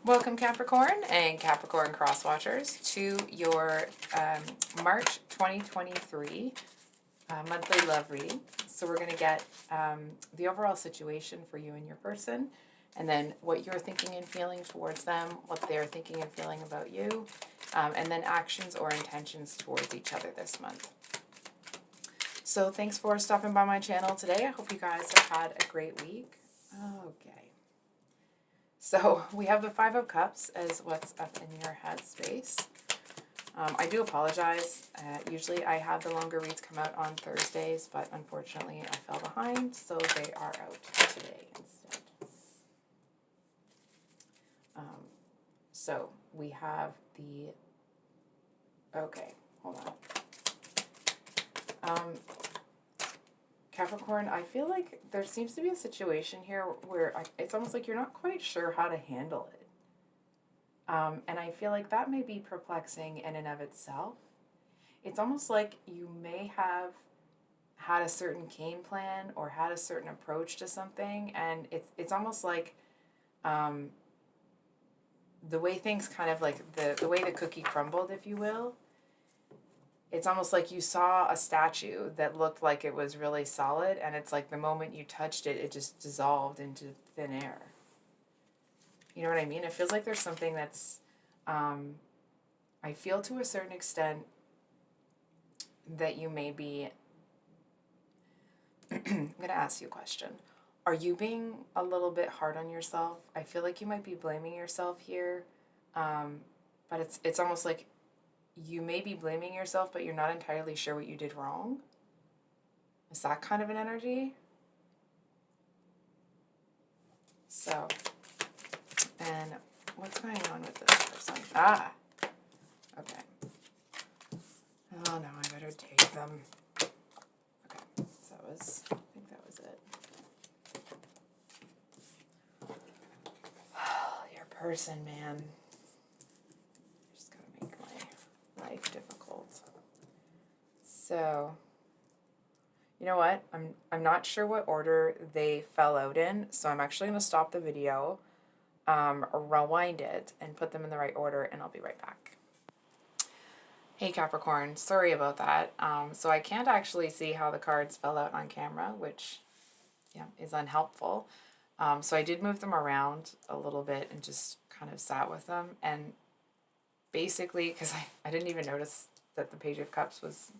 Welcome Capricorn and Capricorn cross watchers to your March 2023 monthly love reading. So we're going to get the overall situation for you and your person, and then what you're thinking and feeling towards them, what they're thinking and feeling about you, and then actions or intentions towards each other this month. So thanks for stopping by my channel today. I hope you guys have had a great week. Okay. So we have the Five of Cups as what's up in your headspace. I do apologize. Usually I have the longer reads come out on Thursdays, but unfortunately I fell behind, so they are out today instead. So we have the... Okay, hold on. Capricorn, I feel like there seems to be a situation here where it's almost like you're not quite sure how to handle it. And I feel like that may be perplexing in and of itself. It's almost like you may have had a certain game plan or had a certain approach to something, and it's almost like the way things kind of like the way the cookie crumbled, if you will. It's almost like you saw a statue that looked like it was really solid, and it's like the moment you touched it, it just dissolved into thin air. You know what I mean? It feels like there's something that's, I feel to a certain extent that you may be, I'm going to ask you a question. Are you being a little bit hard on yourself? I feel like you might be blaming yourself here, but it's almost like you may be blaming yourself, but you're not entirely sure what you did wrong. Is that kind of an energy? So, and what's going on with this person? Okay. Oh no, I better take them. Okay, so I think that was it. Your person, man. Life difficult. So, you know what? I'm not sure what order they fell out in, so I'm actually going to stop the video, rewind it, and put them in the right order, and I'll be right back. Hey Capricorn, sorry about that. So I can't actually see how the cards fell out on camera, which, yeah, is unhelpful. So I did move them around a little bit and just kind of sat with them, and basically, because I didn't even notice that the Page of Cups was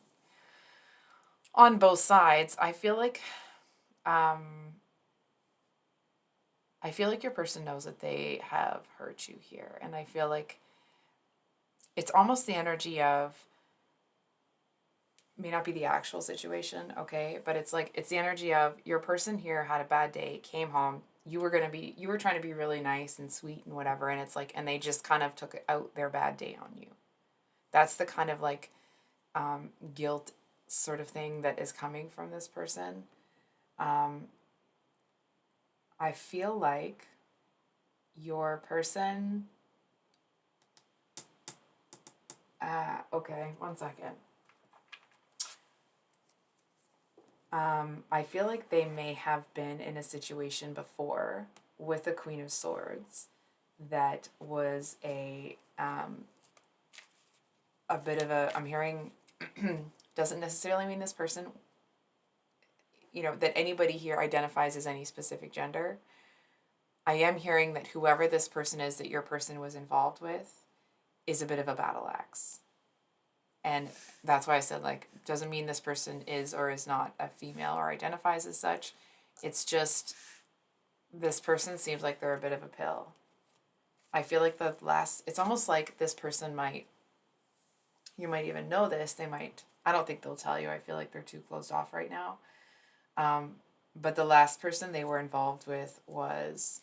on both sides, I feel like your person knows that they have hurt you here, and I feel like it's almost the energy of, may not be the actual situation, okay, but it's like it's the energy of your person here had a bad day, came home, you were trying to be really nice and sweet and whatever, and it's like, and they just kind of took out their bad day on you. That's the kind of like guilt sort of thing that is coming from this person. I feel like your person, okay, one second. I feel like they may have been in a situation before with the Queen of Swords that was a bit of a, I'm hearing, doesn't necessarily mean this person, you know, that anybody here identifies as any specific gender. I am hearing that whoever this person is that your person was involved with is a bit of a battle axe. And that's why I said, like, doesn't mean this person is or is not a female or identifies as such. It's just this person seems like they're a bit of a pill. I feel like it's almost like this person you might even know this, I don't think they'll tell you, I feel like they're too closed off right now. But the last person they were involved with was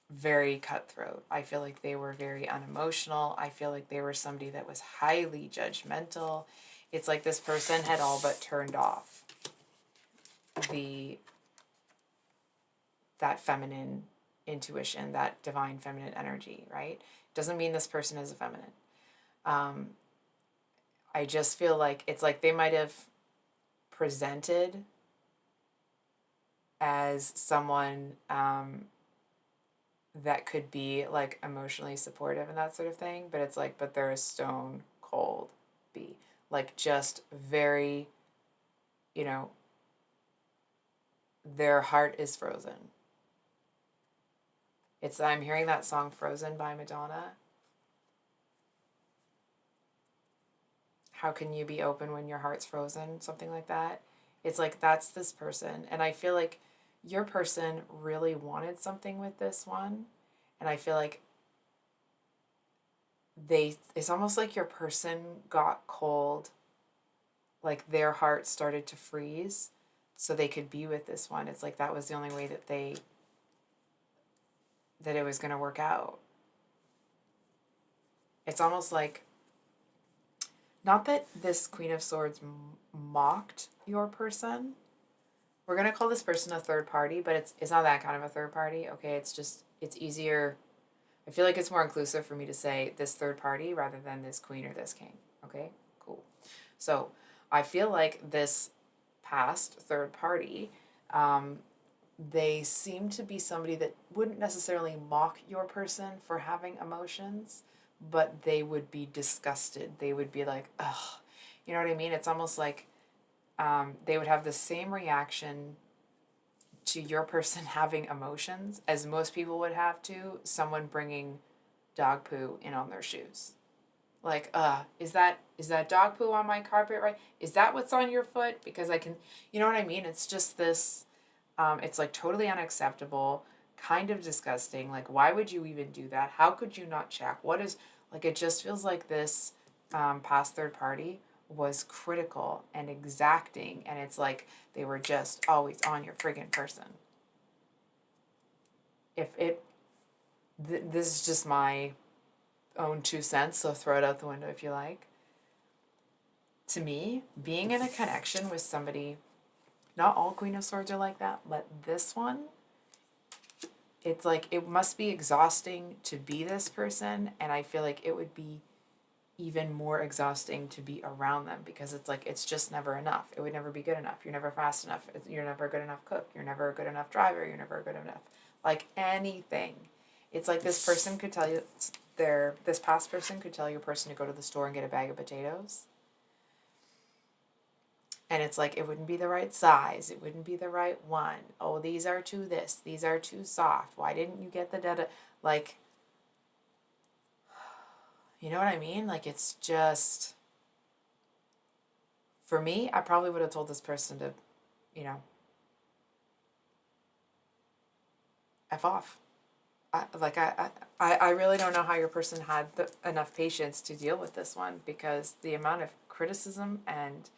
very cutthroat. I feel like they were very unemotional. I feel like they were somebody that was highly judgmental. It's like this person had all but turned off that feminine intuition, that divine feminine energy, right? Doesn't mean this person is a feminine. I just feel like it's like they might have presented as someone that could be like emotionally supportive and that sort of thing, but it's like, but they're a stone cold bee. Like just very, you know, their heart is frozen. I'm hearing that song Frozen by Madonna. How can you be open when your heart's frozen? Something like that. It's like that's this person. And I feel like your person really wanted something with this one. And I feel like it's almost like your person got cold, like their heart started to freeze so they could be with this one. It's like that was the only way that it was going to work out. It's almost like, not that this Queen of Swords mocked your person. We're going to call this person a third party, but it's not that kind of a third party, okay? It's easier. I feel like it's more inclusive for me to say this third party rather than this queen or this king, okay? Cool. So I feel like this past third party, they seem to be somebody that wouldn't necessarily mock your person for having emotions, but they would be disgusted. They would be like, ugh. You know what I mean? It's almost like they would have the same reaction to your person having emotions as most people would have to someone bringing dog poo in on their shoes. Like, is that dog poo on my carpet, right? Is that what's on your foot? Because I can, you know what I mean? It's just this, it's like totally unacceptable, kind of disgusting. Like, why would you even do that? How could you not check? What is, like, it just feels like this past third party was critical and exacting, and it's like they were just always on your friggin' person. If it, this is just my own 2 cents, so throw it out the window if you like. To me, being in a connection with somebody, not all Queen of Swords are like that, but this one, it's like it must be exhausting to be this person, and I feel like it would be even more exhausting to be around them because it's like it's just never enough. It would never be good enough. You're never fast enough. You're never a good enough cook. You're never a good enough driver. You're never a good enough, like, anything. It's like this person could tell you this past person could tell your person to go to the store and get a bag of potatoes. And it's like it wouldn't be the right size. It wouldn't be the right one. Oh, these are too this. These are too soft. Why didn't you get the data? Like, you know what I mean? Like, it's just, for me, I probably would have told this person to, you know, F off. I really don't know how your person had enough patience to deal with this one because the amount of criticism and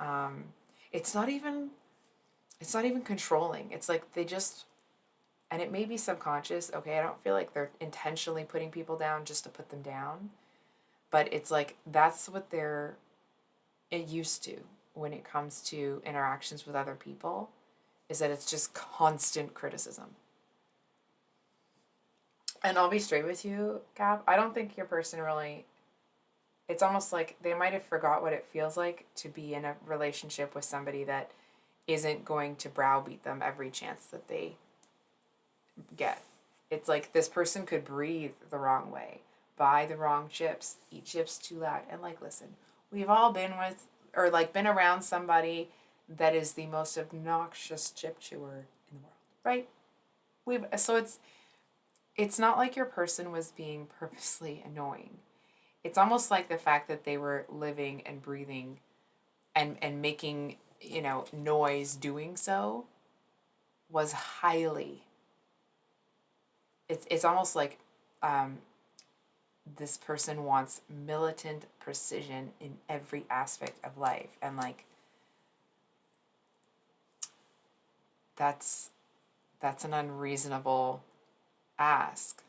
um, it's not even controlling. It's like they just, and it may be subconscious. Okay, I don't feel like they're intentionally putting people down just to put them down, but it's like that's what they're used to when it comes to interactions with other people, is that it's just constant criticism. And I'll be straight with you, Cap. I don't think your person really, it's almost like they might have forgot what it feels like to be in a relationship with somebody that isn't going to browbeat them every chance that they get. It's like this person could breathe the wrong way, buy the wrong chips, eat chips too loud. And like, listen, we've all been with, or like been around somebody that is the most obnoxious chip chewer in the world, right? So it's not like your person was being purposely annoying. It's almost like the fact that they were living and breathing and making, noise doing so was highly, it's almost like this person wants militant precision in every aspect of life, and like that's an unreasonable ask.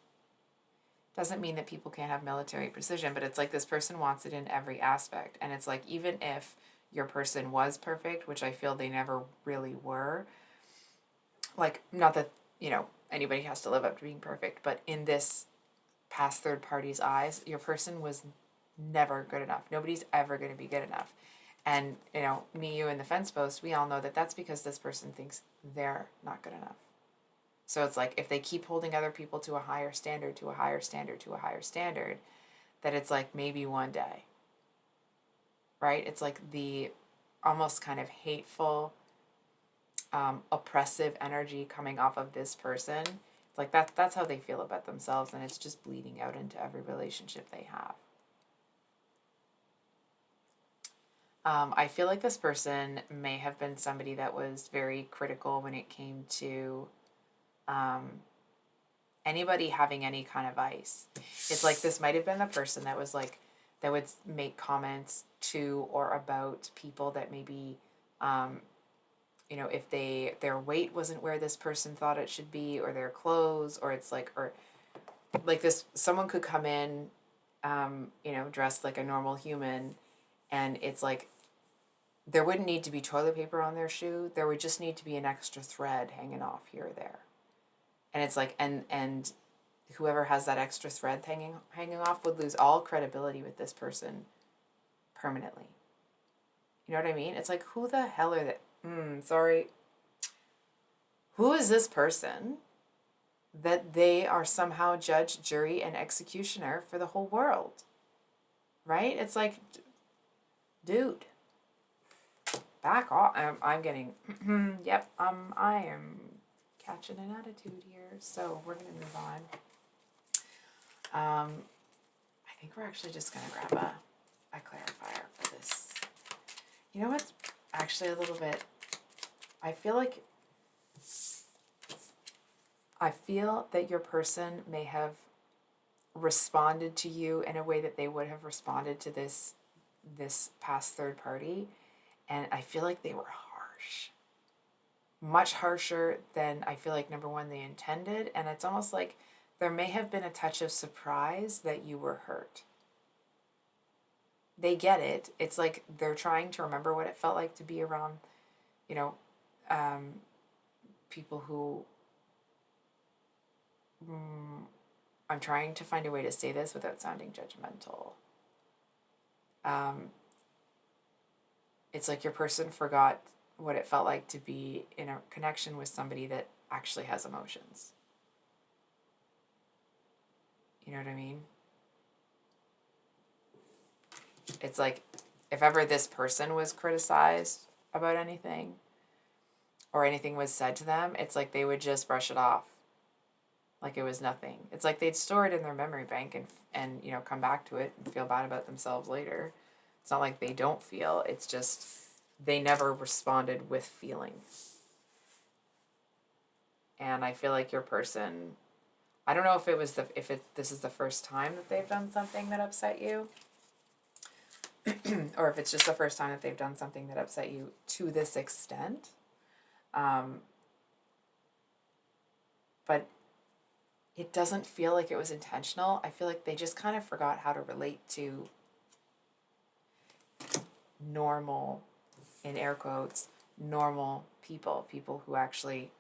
Doesn't mean that people can't have military precision, but it's like this person wants it in every aspect. And it's like, even if your person was perfect, which I feel they never really were, like, not that, anybody has to live up to being perfect, but in this past third party's eyes, your person was never good enough. Nobody's ever going to be good enough. And, me, you, and the fence post, we all know that that's because this person thinks they're not good enough. So it's like if they keep holding other people to a higher standard, to a higher standard, to a higher standard, that it's like maybe one day, right? It's like the almost kind of hateful, oppressive energy coming off of this person. It's like that's how they feel about themselves, and it's just bleeding out into every relationship they have. I feel like this person may have been somebody that was very critical when it came to anybody having any kind of vice. It's like this might have been the person that was like, that would make comments to or about people that maybe, if their weight wasn't where this person thought it should be, or their clothes, or it's like, or like this, someone could come in, dressed like a normal human, and it's like, there wouldn't need to be toilet paper on their shoe. There would just need to be an extra thread hanging off here or there. And it's like, and whoever has that extra thread hanging off would lose all credibility with this person permanently. You know what I mean? It's like, who the hell are they? Sorry. Who is this person that they are somehow judge, jury, and executioner for the whole world? Right? It's like, dude, back off. I'm getting, yep, I am catching an attitude here. So we're going to move on. I think we're actually just going to grab a clarifier for this. You know what's actually a little bit, I feel that your person may have responded to you in a way that they would have responded to this past third party. And I feel like they were harsh. Much harsher than I feel like, number one, they intended. And it's almost like there may have been a touch of surprise that you were hurt. They get it. It's like they're trying to remember what it felt like to be around, people who, I'm trying to find a way to say this without sounding judgmental. It's like your person forgot what it felt like to be in a connection with somebody that actually has emotions. You know what I mean? It's like if ever this person was criticized about anything or anything was said to them, it's like they would just brush it off like it was nothing. It's like they'd store it in their memory bank and come back to it and feel bad about themselves later. It's not like they don't feel, it's just they never responded with feeling. And I feel like your person, I don't know if this is the first time that they've done something that upset you, or if it's just the first time that they've done something that upset you to this extent. But it doesn't feel like it was intentional. I feel like they just kind of forgot how to relate to normal, in air quotes, normal people who actually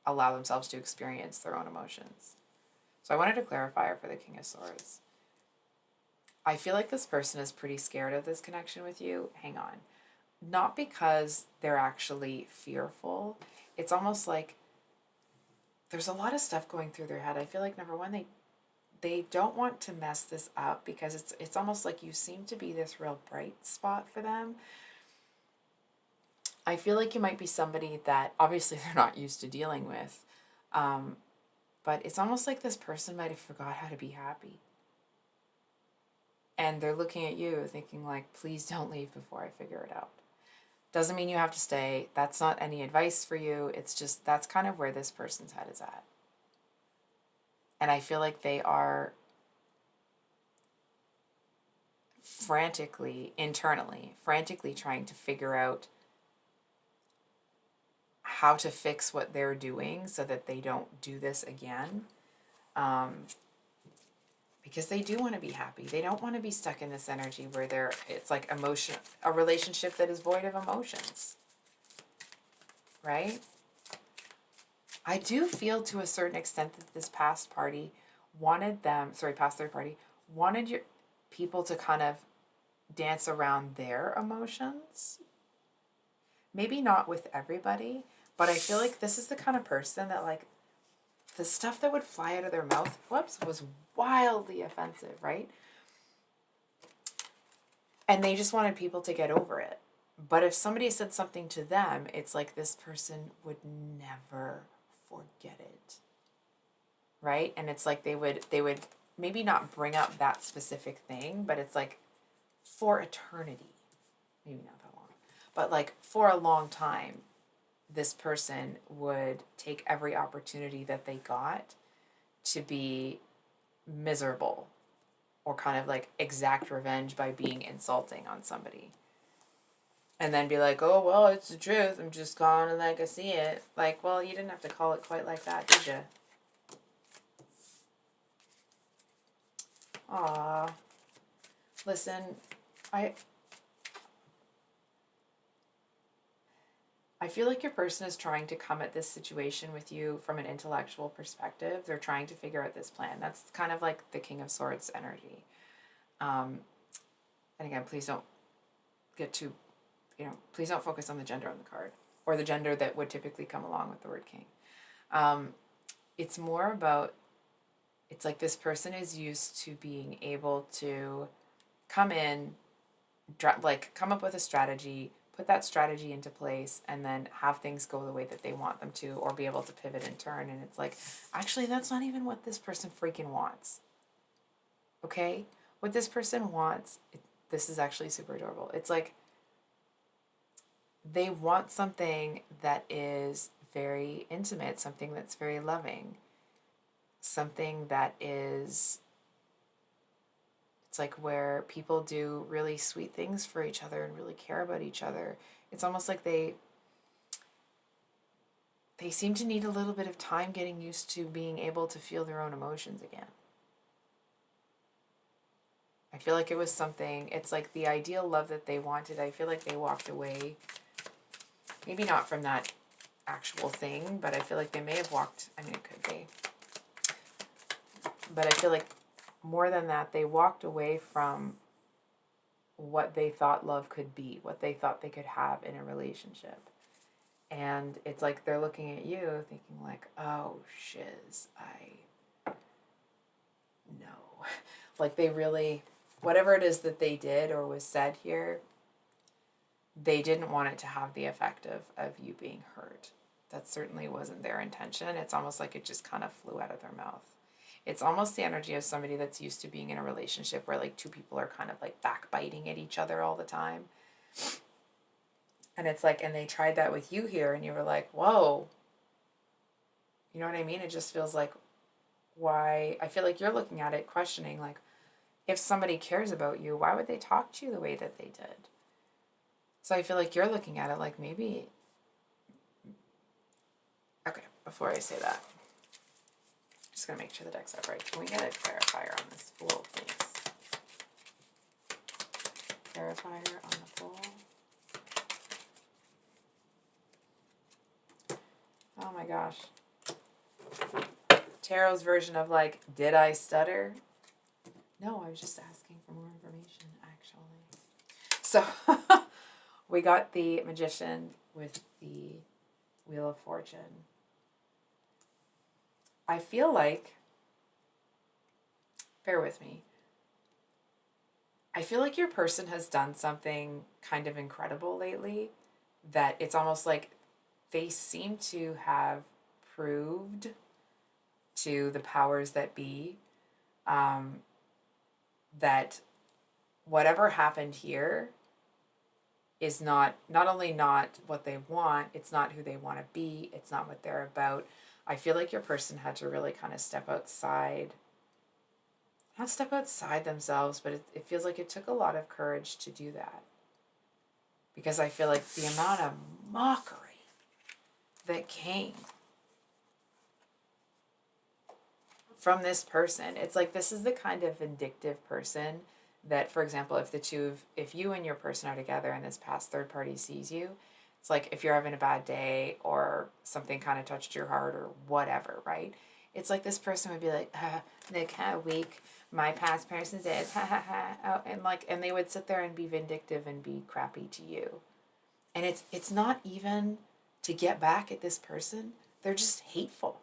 allow themselves to experience their own emotions. So I wanted to clarify for the King of Swords. I feel like this person is pretty scared of this connection with you. Hang on. Not because they're actually fearful. It's almost like there's a lot of stuff going through their head. I feel like, number one, they don't want to mess this up because it's almost like you seem to be this real bright spot for them. I feel like you might be somebody that obviously they're not used to dealing with, but it's almost like this person might have forgot how to be happy. And they're looking at you thinking like, please don't leave before I figure it out. Doesn't mean you have to stay. That's not any advice for you. It's just, that's kind of where this person's head is at. And I feel like they are internally trying to figure out how to fix what they're doing so that they don't do this again. Because they do want to be happy. They don't want to be stuck in this energy where it's like a relationship that is void of emotions. Right? I do feel to a certain extent that this past third party, wanted your people to kind of dance around their emotions. Maybe not with everybody, but I feel like this is the kind of person that like the stuff that would fly out of their mouth, was wildly offensive, right? And they just wanted people to get over it. But if somebody said something to them, it's like this person would never forget it. Right? And it's like they would maybe not bring up that specific thing, but it's like for eternity. Maybe not that long. But like for a long time, this person would take every opportunity that they got to be miserable or kind of like exact revenge by being insulting on somebody. And then be like, oh, well, it's the truth. I'm just calling it like I see it. Like, well, you didn't have to call it quite like that, did you? Aw. Listen, I feel like your person is trying to come at this situation with you from an intellectual perspective. They're trying to figure out this plan. That's kind of like the King of Swords energy. And again, please don't get too, please don't focus on the gender on the card or the gender that would typically come along with the word king. It's more about, it's like this person is used to being able to come in, come up with a strategy, put that strategy into place, and then have things go the way that they want them to, or be able to pivot and turn. And it's like, actually, that's not even what this person freaking wants. Okay? What this person wants, this is actually super adorable. It's like they want something that is very intimate, something that's very loving, something that is, it's like where people do really sweet things for each other and really care about each other. It's almost like they seem to need a little bit of time getting used to being able to feel their own emotions again. I feel like it was something, it's like the ideal love that they wanted. I feel like they walked away, maybe not from that actual thing, but I feel like they may have walked, I mean, it could be. But I feel like more than that, they walked away from what they thought love could be, what they thought they could have in a relationship. And it's like they're looking at you thinking like, oh, shiz, no. Like they really, whatever it is that they did or was said here, they didn't want it to have the effect of you being hurt. That certainly wasn't their intention. It's almost like it just kind of flew out of their mouth. It's almost the energy of somebody that's used to being in a relationship where like two people are kind of like backbiting at each other all the time. And it's like, and they tried that with you here and you were like, whoa. You know what I mean? It just feels like, why? I feel like you're looking at it questioning, like, if somebody cares about you, why would they talk to you the way that they did? So I feel like you're looking at it like maybe, okay, before I say that, just going to make sure the deck's up right. Can we get a clarifier on this Fool, please? Clarifier on the Fool. Oh my gosh. Tarot's version of like, did I stutter? No, I was just asking for more information, actually. So, we got the Magician with the Wheel of Fortune. I feel like, bear with me, I feel like your person has done something kind of incredible lately, that it's almost like they seem to have proved to the powers that be that whatever happened here is not only not what they want, it's not who they want to be, it's not what they're about. I feel like your person had to really kind of step outside, not step outside themselves, but it feels like it took a lot of courage to do that. Because I feel like the amount of mockery that came from this person, it's like this is the kind of vindictive person that, for example, if you and your person are together and this past third party sees you, it's like if you're having a bad day or something kind of touched your heart or whatever, right? It's like this person would be like, Nick, how weak my past person is, ha ha ha, oh, and they would sit there and be vindictive and be crappy to you. And it's not even to get back at this person, they're just hateful.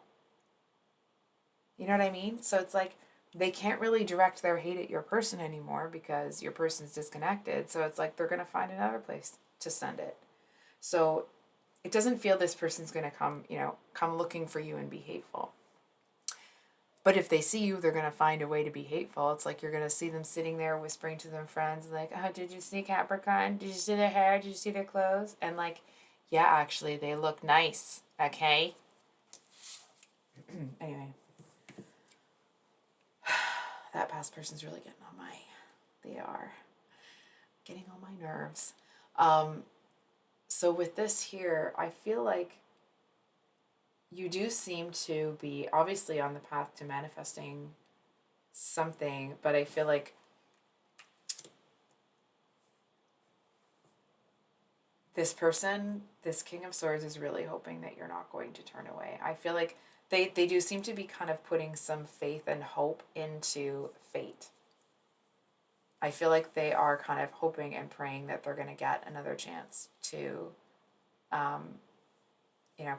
You know what I mean? So it's like they can't really direct their hate at your person anymore because your person's disconnected. So it's like they're going to find another place to send it. So it doesn't feel this person's going to come, come looking for you and be hateful. But if they see you, they're going to find a way to be hateful. It's like you're going to see them sitting there whispering to their friends, like, oh, did you see Capricorn? Did you see their hair? Did you see their clothes? And like, yeah, actually, they look nice, okay? Anyway, that past person's really getting on they are getting on my nerves. So with this here, I feel like you do seem to be obviously on the path to manifesting something, but I feel like this person, this King of Swords, is really hoping that you're not going to turn away. I feel like they do seem to be kind of putting some faith and hope into fate. I feel like they are kind of hoping and praying that they're going to get another chance to,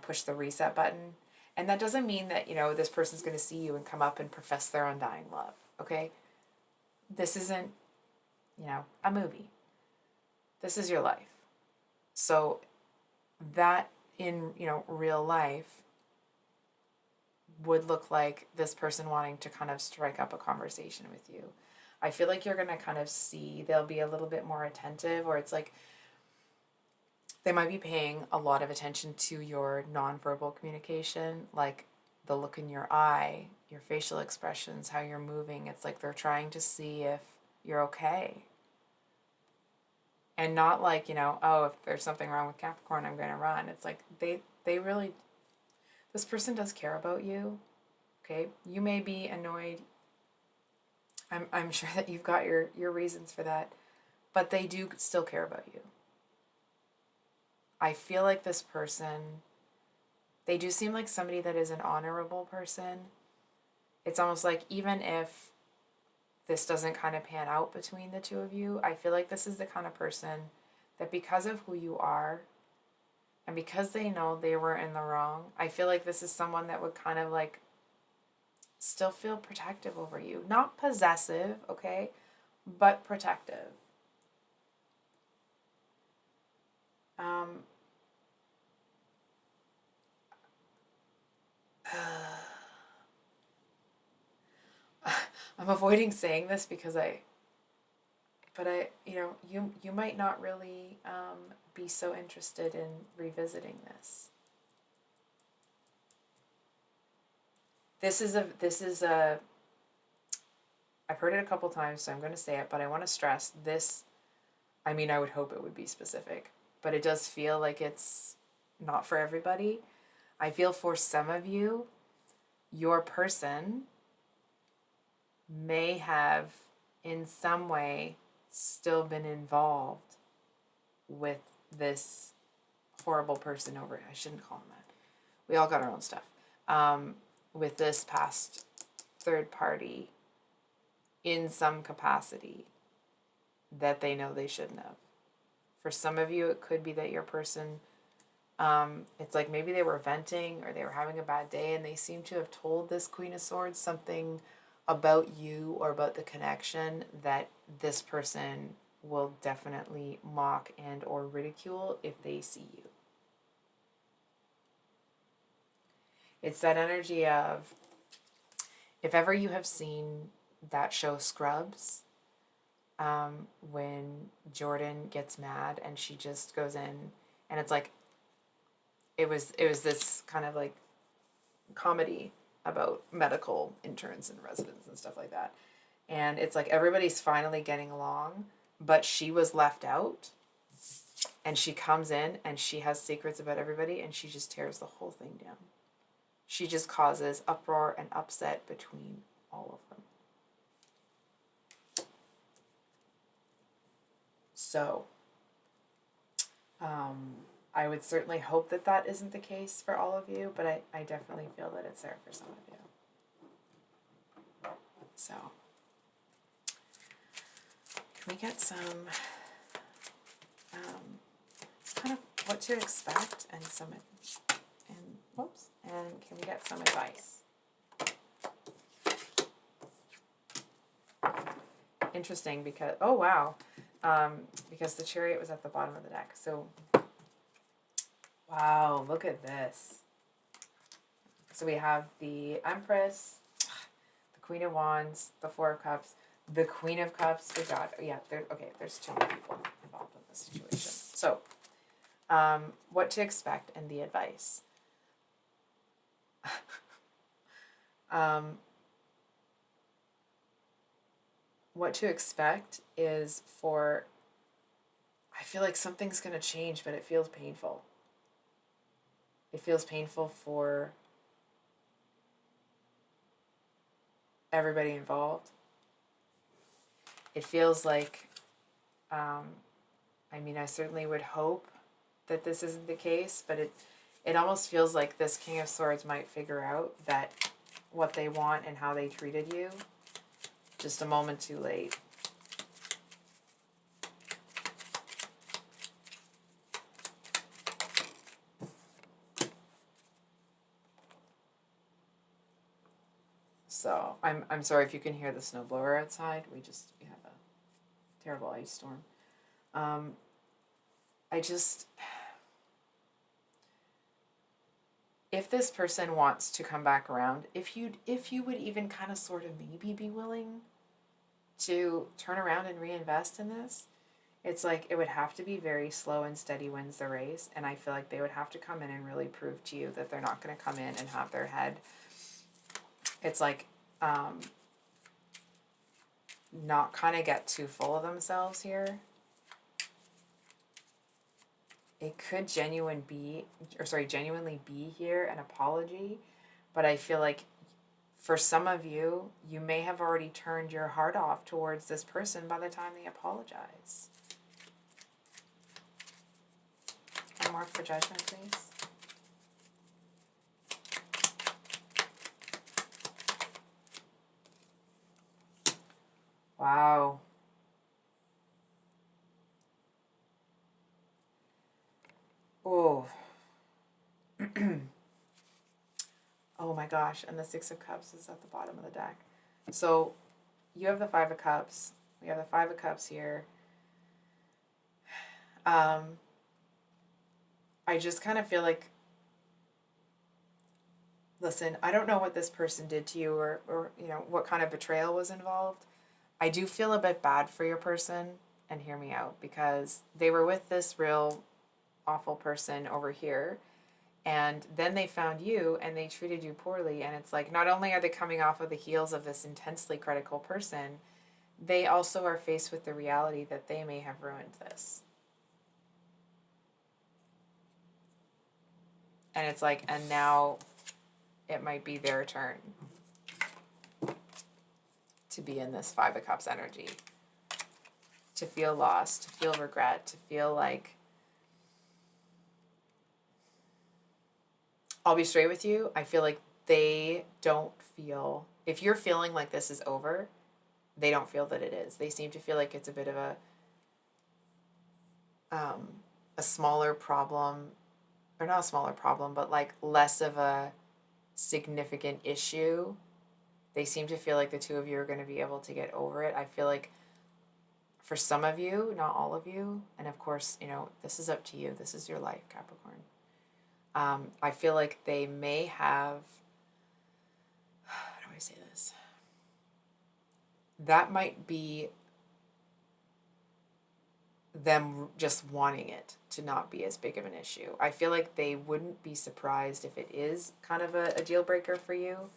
push the reset button. And that doesn't mean that, this person's going to see you and come up and profess their undying love, okay? This isn't, a movie. This is your life. So that in, real life would look like this person wanting to kind of strike up a conversation with you. I feel like you're going to kind of see they'll be a little bit more attentive, or it's like they might be paying a lot of attention to your nonverbal communication, like the look in your eye, your facial expressions, how you're moving. It's like they're trying to see if you're okay. And not like, oh, if there's something wrong with Capricorn, I'm going to run. It's like they really, this person does care about you, okay? You may be annoyed. I'm sure that you've got your reasons for that, but they do still care about you. I feel like this person, they do seem like somebody that is an honorable person. It's almost like even if this doesn't kind of pan out between the two of you, I feel like this is the kind of person that because of who you are and because they know they were in the wrong, I feel like this is someone that would kind of like still feel protective over you. Not possessive, okay, but protective. I'm avoiding saying this because you might not really be so interested in revisiting this. This is a I've heard it a couple times, so I'm going to say it, but I want to stress this. I mean, I would hope it would be specific, but it does feel like it's not for everybody. I feel for some of you, your person may have in some way still been involved with this horrible person over, I shouldn't call him that. We all got our own stuff. With this past third party in some capacity that they know they shouldn't have. For some of you, it could be that your person, it's like maybe they were venting or they were having a bad day and they seem to have told this Queen of Swords something about you or about the connection that this person will definitely mock and or ridicule if they see you. It's that energy of, if ever you have seen that show Scrubs, when Jordan gets mad and she just goes in, and it's like, it was this kind of like comedy about medical interns and residents and stuff like that. And it's like everybody's finally getting along, but she was left out. And she comes in and she has secrets about everybody and she just tears the whole thing down. She just causes uproar and upset between all of them. So, I would certainly hope that that isn't the case for all of you, but I definitely feel that it's there for some of you. So, can we get some, kind of what to expect and can we get some advice? interesting because, oh wow, because the Chariot was at the bottom of the deck. So, wow, look at this. So we have the Empress, the Queen of Wands, the Four of Cups, the Queen of Cups. Oh God, yeah, there's too many people involved in this situation. So, what to expect and the advice. What to expect is for, I feel like something's going to change, but it feels painful. It feels painful for everybody involved. It feels like, I mean, I certainly would hope that this isn't the case, but it almost feels like this King of Swords might figure out that what they want and how they treated you, just a moment too late. So I'm sorry if you can hear the snowblower outside. We have a terrible ice storm. If this person wants to come back around, if you would even kind of sort of maybe be willing to turn around and reinvest in this, it's like it would have to be very slow and steady wins the race. And I feel like they would have to come in and really prove to you that they're not going to come in and have their head, it's like, not kind of get too full of themselves here. It could genuinely be here an apology, but I feel like for some of you, you may have already turned your heart off towards this person by the time they apologize. One more for judgment, please. Wow. Oh. Oh my gosh, and the Six of Cups is at the bottom of the deck. So you have the Five of Cups. We have the Five of Cups here. I just kind of feel like, listen, I don't know what this person did to you or you know, what kind of betrayal was involved. I do feel a bit bad for your person, and hear me out, because they were with this real awful person over here, and then they found you and they treated you poorly, and it's like not only are they coming off of the heels of this intensely critical person, they also are faced with the reality that they may have ruined this. And it's like, and now it might be their turn to be in this Five of Cups energy, to feel lost, to feel regret, to feel like, I'll be straight with you, I feel like they don't feel, if you're feeling like this is over, they don't feel that it is. They seem to feel like it's a bit of a smaller problem, or not a smaller problem, but like less of a significant issue. They seem to feel like the two of you are going to be able to get over it. I feel like for some of you, not all of you, and of course, you know, this is up to you. This is your life, Capricorn. I feel like they may have, how do I say this? That might be them just wanting it to not be as big of an issue. I feel like they wouldn't be surprised if it is kind of a deal breaker for you,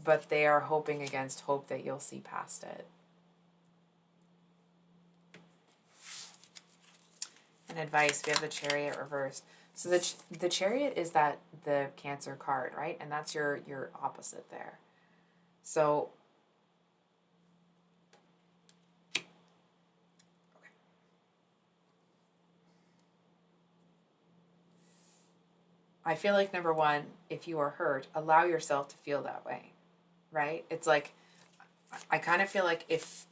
but they are hoping against hope that you'll see past it. And advice, we have the Chariot reversed. So the Chariot is the Cancer card, right? And that's your opposite there. So, okay. I feel like, number one, if you are hurt, allow yourself to feel that way, right? It's like, I kind of feel like if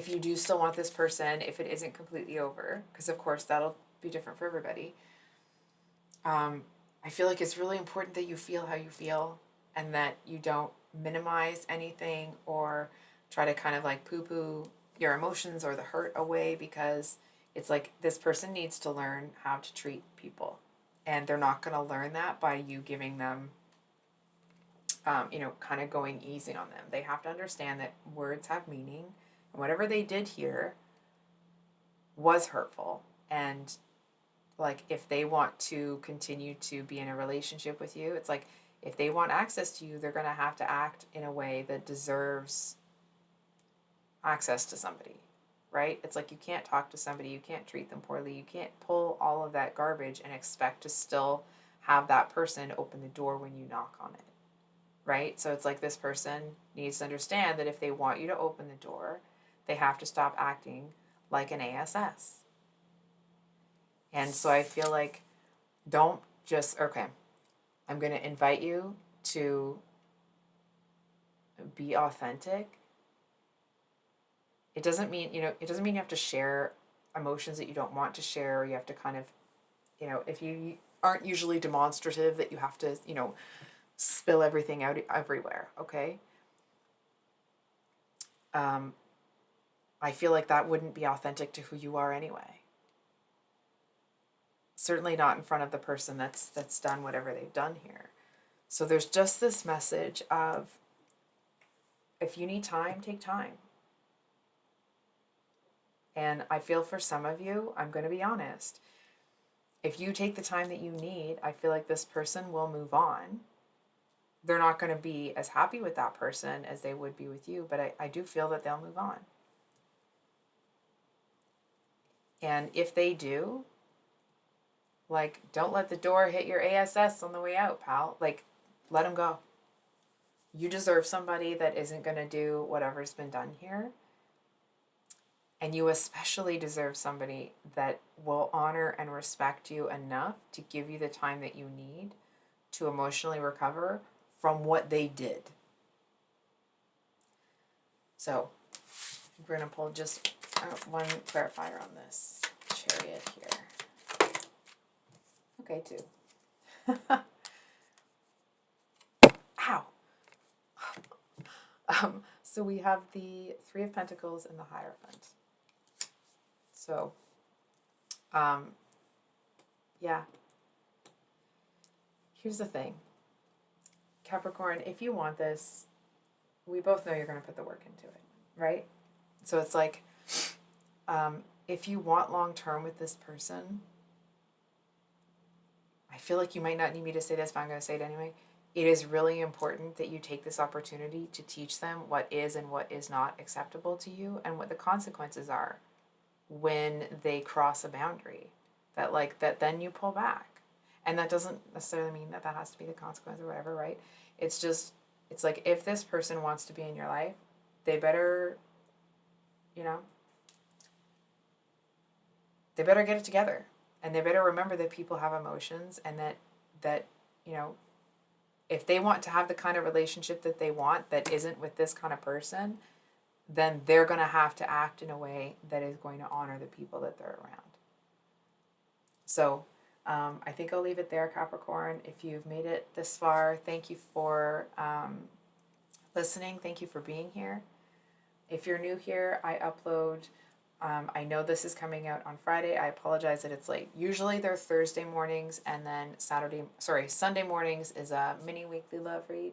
you do still want this person, if it isn't completely over, because of course that'll be different for everybody, I feel like it's really important that you feel how you feel, and that you don't minimize anything or try to kind of like poo-poo your emotions or the hurt away, because it's like this person needs to learn how to treat people. And they're not going to learn that by you giving them, kind of going easy on them. They have to understand that words have meaning. And whatever they did here was hurtful. And like, if they want to continue to be in a relationship with you, it's like, if they want access to you, they're going to have to act in a way that deserves access to somebody, right? It's like, you can't talk to somebody, you can't treat them poorly, you can't pull all of that garbage and expect to still have that person open the door when you knock on it, right? So it's like, this person needs to understand that if they want you to open the door, they have to stop acting like an ASS. And so I feel like, don't just, okay, I'm going to invite you to be authentic. It doesn't mean, it doesn't mean you have to share emotions that you don't want to share, or you have to kind of, if you aren't usually demonstrative, that you have to, spill everything out everywhere, okay? I feel like that wouldn't be authentic to who you are anyway. Certainly not in front of the person that's done whatever they've done here. So there's just this message of, if you need time, take time. And I feel for some of you, I'm going to be honest, if you take the time that you need, I feel like this person will move on. They're not going to be as happy with that person as they would be with you, but I do feel that they'll move on. And if they do, like, don't let the door hit your ASS on the way out, pal. Like, let them go. You deserve somebody that isn't going to do whatever's been done here. And you especially deserve somebody that will honor and respect you enough to give you the time that you need to emotionally recover from what they did. So, we're going to pull just one clarifier on this Chariot here. Okay, two. Ow! So we have the Three of Pentacles and the Hierophant. So, yeah. Here's the thing. Capricorn, if you want this, we both know you're going to put the work into it, right? So it's like, if you want long-term with this person, I feel like you might not need me to say this, but I'm going to say it anyway. It is really important that you take this opportunity to teach them what is and what is not acceptable to you, and what the consequences are when they cross a boundary. That then you pull back. And that doesn't necessarily mean that has to be the consequence or whatever, right? It's just, it's like, if this person wants to be in your life, they better, they better get it together. And they better remember that people have emotions, and that if they want to have the kind of relationship that they want that isn't with this kind of person, then they're going to have to act in a way that is going to honor the people that they're around. So I think I'll leave it there, Capricorn. If you've made it this far, thank you for listening. Thank you for being here. If you're new here, I upload, I know this is coming out on Friday. I apologize that it's late. Usually they're Thursday mornings, and then Sunday mornings is a mini weekly love read.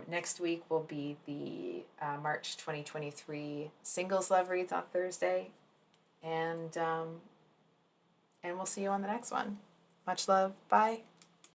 Next week will be the March 2023 singles love reads on Thursday. And we'll see you on the next one. Much love. Bye.